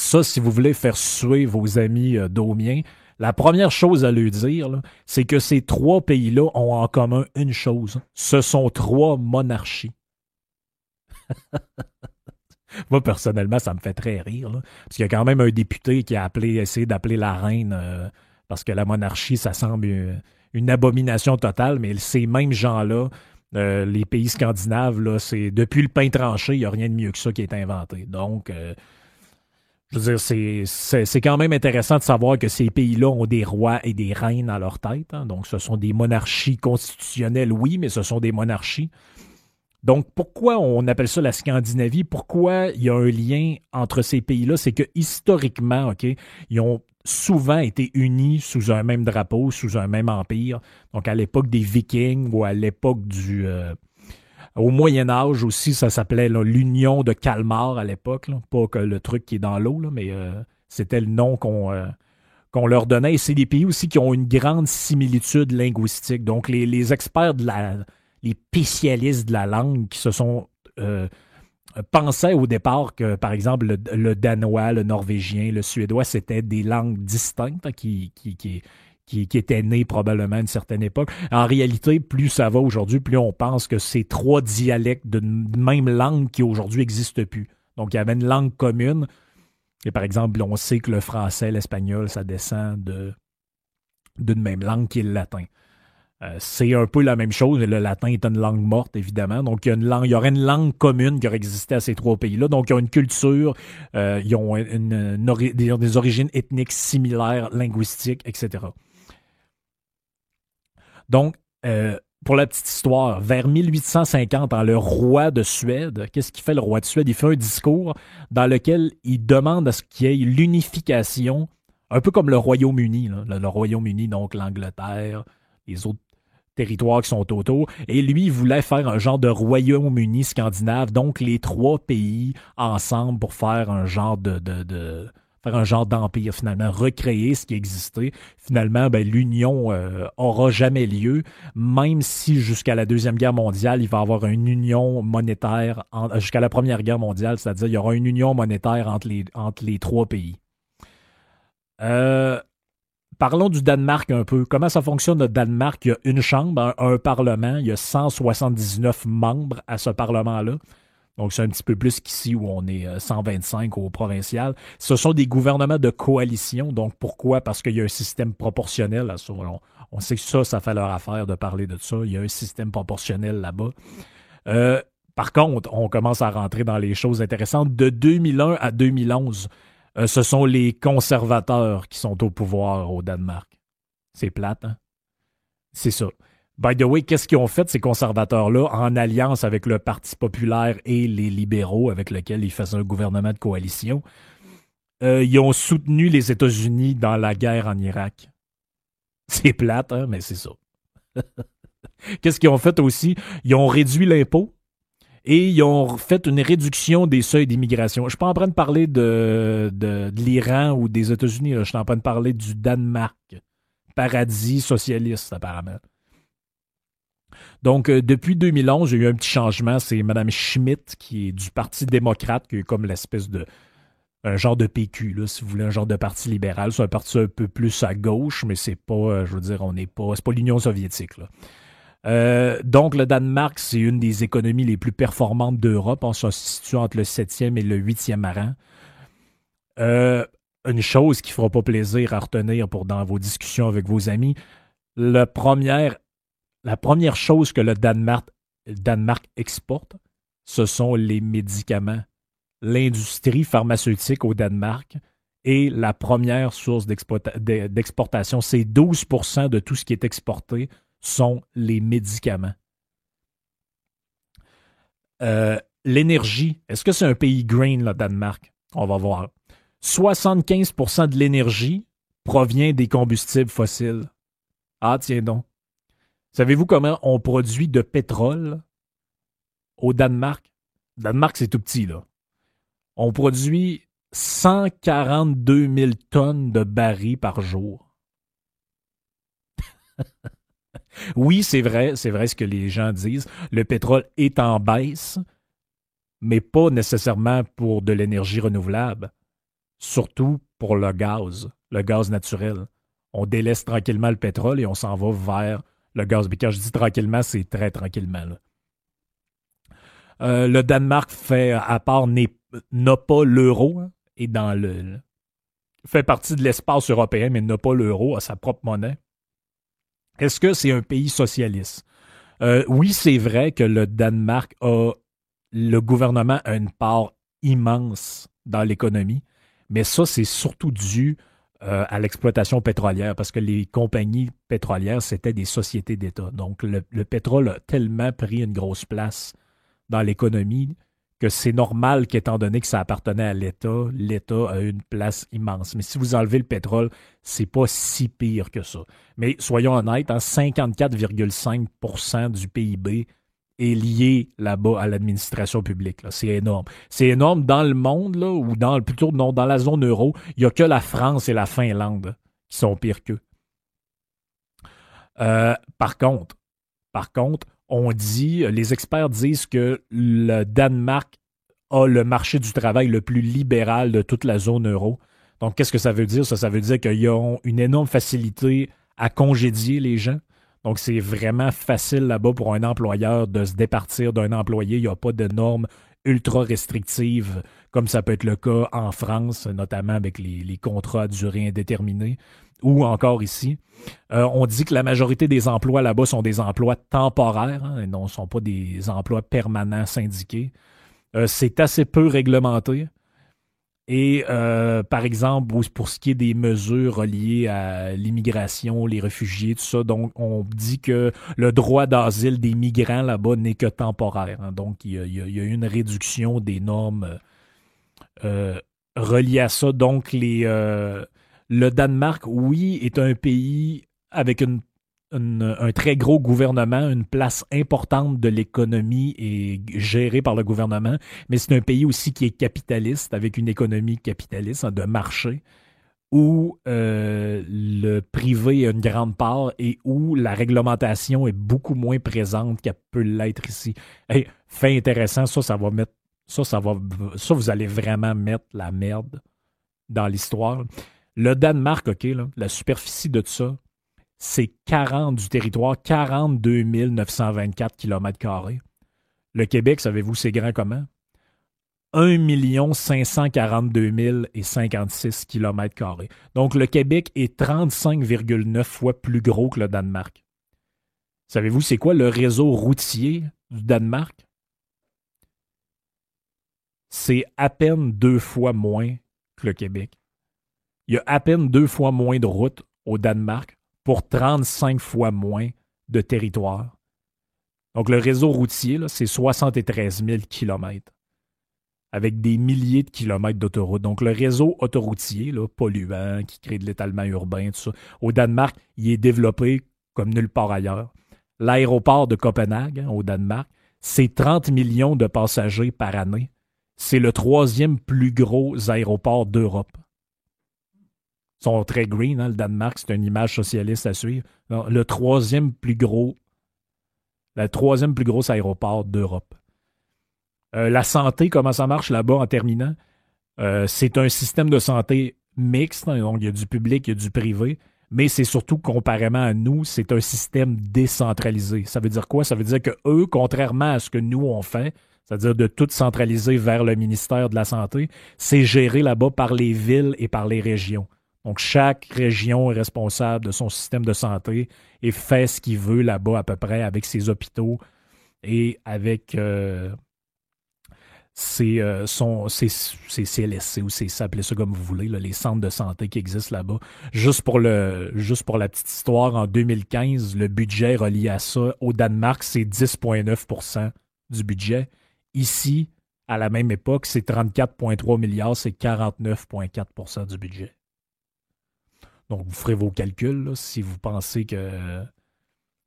ça, si vous voulez faire suer vos amis daumiens, la première chose à leur dire, là, c'est que ces trois pays-là ont en commun une chose. Ce sont trois monarchies. Moi, personnellement, ça me fait très rire. Là, parce qu'il y a quand même un député qui a essayé d'appeler la reine parce que la monarchie, ça semble une abomination totale, mais ces mêmes gens-là, les pays scandinaves, là, c'est depuis le pain tranché, il n'y a rien de mieux que ça qui est inventé. Donc, je veux dire, c'est quand même intéressant de savoir que ces pays-là ont des rois et des reines à leur tête. Hein. Donc, ce sont des monarchies constitutionnelles, oui, mais ce sont des monarchies. Donc, pourquoi on appelle ça la Scandinavie? Pourquoi il y a un lien entre ces pays-là? C'est que historiquement, OK, ils ont souvent été unis sous un même drapeau, sous un même empire. Donc, à l'époque des Vikings ou à l'époque au Moyen Âge aussi, ça s'appelait là, l'Union de Kalmar à l'époque. Là. Pas que le truc qui est dans l'eau, là, mais c'était le nom qu'on leur donnait. Et c'est des pays aussi qui ont une grande similitude linguistique. Donc, les experts les spécialistes de la langue qui se sont pensaient au départ que, par exemple, le danois, le norvégien, le suédois, c'était des langues distinctes hein, qui étaient nées probablement à une certaine époque. En réalité, plus ça va aujourd'hui, plus on pense que c'est trois dialectes d'une même langue qui aujourd'hui n'existent plus. Donc, il y avait une langue commune. Et par exemple, on sait que le français, l'espagnol, ça descend d'une même langue qui est le latin. C'est un peu la même chose. Le latin est une langue morte, évidemment. Donc, il y aurait une langue commune qui aurait existé à ces trois pays-là. Donc, ils ont une culture, ils ont des origines ethniques similaires, linguistiques, etc. Donc, pour la petite histoire, vers 1850, le roi de Suède, qu'est-ce qu'il fait le roi de Suède? Il fait un discours dans lequel il demande à ce qu'il y ait l'unification, un peu comme le Royaume-Uni, là, le Royaume-Uni, donc l'Angleterre, les autres territoires qui sont autour. Et lui, il voulait faire un genre de Royaume-Uni scandinave, donc les trois pays ensemble pour faire un genre faire un genre d'empire, finalement, recréer ce qui existait. Finalement, ben, l'union aura jamais lieu, même si jusqu'à la Deuxième Guerre mondiale, il va y avoir une union monétaire, jusqu'à la Première Guerre mondiale, c'est-à-dire il y aura une union monétaire entre les trois pays. Parlons du Danemark un peu. Comment ça fonctionne, le Danemark? Il y a une chambre, un parlement. Il y a 179 membres à ce parlement-là. Donc, c'est un petit peu plus qu'ici où on est 125 au provincial. Ce sont des gouvernements de coalition. Donc, pourquoi? Parce qu'il y a un système proportionnel. On sait que ça fait leur affaire de parler de ça. Il y a un système proportionnel là-bas. Par contre, on commence à rentrer dans les choses intéressantes. De 2001 à 2011, ce sont les conservateurs qui sont au pouvoir au Danemark. C'est plate, hein? C'est ça. By the way, qu'est-ce qu'ils ont fait, ces conservateurs-là, en alliance avec le Parti populaire et les libéraux, avec lesquels ils faisaient un gouvernement de coalition? Ils ont soutenu les États-Unis dans la guerre en Irak. C'est plate, hein? Mais c'est ça. Qu'est-ce qu'ils ont fait aussi? Ils ont réduit l'impôt. Et ils ont fait une réduction des seuils d'immigration. Je ne suis pas en train de parler de l'Iran ou des États-Unis. Je suis en train de parler du Danemark. Paradis socialiste, apparemment. Donc, depuis 2011, il y a eu un petit changement. C'est Mme Schmidt, qui est du Parti démocrate, qui est comme l'espèce de... un genre de PQ, là, si vous voulez, un genre de parti libéral. C'est un parti un peu plus à gauche, mais c'est pas, je veux dire, c'est pas l'Union soviétique, là. Donc, le Danemark, c'est une des économies les plus performantes d'Europe. On se situe entre le 7e et le 8e rang. Une chose qui ne fera pas plaisir à retenir dans vos discussions avec vos amis, la première chose que le Danemark exporte, ce sont les médicaments. L'industrie pharmaceutique au Danemark est la première source d'exportation. C'est 12% de tout ce qui est exporté sont les médicaments. L'énergie, est-ce que c'est un pays green, le Danemark? On va voir. 75% de l'énergie provient des combustibles fossiles. Ah, tiens donc. Savez-vous comment on produit de pétrole au Danemark? Le Danemark, c'est tout petit, là. On produit 142 000 tonnes de barils par jour. Oui, c'est vrai ce que les gens disent. Le pétrole est en baisse, mais pas nécessairement pour de l'énergie renouvelable. surtout pour le gaz naturel. On délaisse tranquillement le pétrole et on s'en va vers le gaz. Mais quand je dis tranquillement, c'est très tranquillement, là. Le Danemark fait, à part, n'a pas l'euro, hein, et fait partie de l'espace européen, mais n'a pas l'euro, a sa propre monnaie. Est-ce que c'est un pays socialiste? Oui, c'est vrai que le gouvernement a une part immense dans l'économie, mais ça, c'est surtout dû à l'exploitation pétrolière, parce que les compagnies pétrolières, c'était des sociétés d'État. Donc, le pétrole a tellement pris une grosse place dans l'économie que c'est normal qu'étant donné que ça appartenait à l'État, l'État a une place immense. Mais si vous enlevez le pétrole, c'est pas si pire que ça. Mais soyons honnêtes, hein, 54,5% du PIB est lié là-bas à l'administration publique, là. C'est énorme. C'est énorme dans le monde, là, ou plutôt non, dans la zone euro. Il n'y a que la France et la Finlande qui sont pires qu'eux. Par contre, les experts disent que le Danemark a le marché du travail le plus libéral de toute la zone euro. Donc, qu'est-ce que ça veut dire? Ça veut dire qu'ils ont une énorme facilité à congédier les gens. Donc, c'est vraiment facile là-bas pour un employeur de se départir d'un employé. Il n'y a pas de normes ultra restrictives comme ça peut être le cas en France, notamment avec les contrats à durée indéterminée, ou encore ici. On dit que la majorité des emplois là-bas sont des emplois temporaires, hein, et ne sont pas des emplois permanents syndiqués. C'est assez peu réglementé. Et par exemple, pour ce qui est des mesures reliées à l'immigration, les réfugiés, tout ça, donc on dit que le droit d'asile des migrants là-bas n'est que temporaire, hein. Donc il y a une réduction des normes reliées à ça. Donc le Danemark, oui, est un pays avec un très gros gouvernement, une place importante de l'économie est gérée par le gouvernement, mais c'est un pays aussi qui est capitaliste, avec une économie capitaliste, hein, de marché, où le privé a une grande part et où la réglementation est beaucoup moins présente qu'elle peut l'être ici. Hey, fait intéressant, ça, vous allez vraiment mettre la merde dans l'histoire. Le Danemark, OK, là, la superficie de tout ça, c'est 40 du territoire, 42 924 km². Le Québec, savez-vous, c'est grand comment? 1 542 056 km². Donc, le Québec est 35,9 fois plus gros que le Danemark. Savez-vous, c'est quoi le réseau routier du Danemark? C'est à peine 2 fois moins que le Québec. Il y a à peine 2 fois moins de routes au Danemark pour 35 fois moins de territoire. Donc, le réseau routier, là, c'est 73 000 km avec des milliers de kilomètres d'autoroutes. Donc, le réseau autoroutier, là, polluant, qui crée de l'étalement urbain, tout ça, au Danemark, il est développé comme nulle part ailleurs. L'aéroport de Copenhague, hein, au Danemark, c'est 30 millions de passagers par année. C'est le 3e plus gros aéroport d'Europe. Ils sont très green, hein, le Danemark, c'est une image socialiste à suivre. Non, le 3e plus gros aéroport d'Europe. La santé, comment ça marche là-bas en terminant? C'est un système de santé mixte, hein, donc il y a du public, il y a du privé, mais c'est surtout, comparément à nous, c'est un système décentralisé. Ça veut dire quoi? Ça veut dire que eux, contrairement à ce que nous on fait, c'est-à-dire de tout centraliser vers le ministère de la Santé, c'est géré là-bas par les villes et par les régions. Donc, chaque région est responsable de son système de santé et fait ce qu'il veut là-bas à peu près avec ses hôpitaux et avec ses CLSC ou appelez ça comme vous voulez, là, les centres de santé qui existent là-bas. Juste pour la petite histoire, en 2015, le budget relié à ça au Danemark, c'est 10,9% du budget. Ici, à la même époque, c'est 34,3 milliards, c'est 49,4% du budget. Donc, vous ferez vos calculs là, si vous pensez que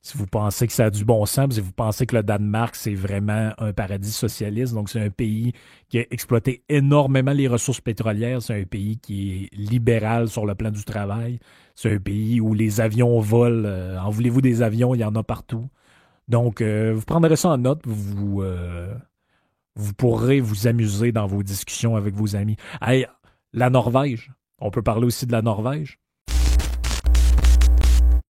ça a du bon sens, si vous pensez que le Danemark, c'est vraiment un paradis socialiste. Donc, c'est un pays qui a exploité énormément les ressources pétrolières. C'est un pays qui est libéral sur le plan du travail. C'est un pays où les avions volent. En voulez-vous des avions? Il y en a partout. Donc, vous prendrez ça en note. Vous pourrez vous amuser dans vos discussions avec vos amis. Hey, La Norvège. On peut parler aussi de la Norvège.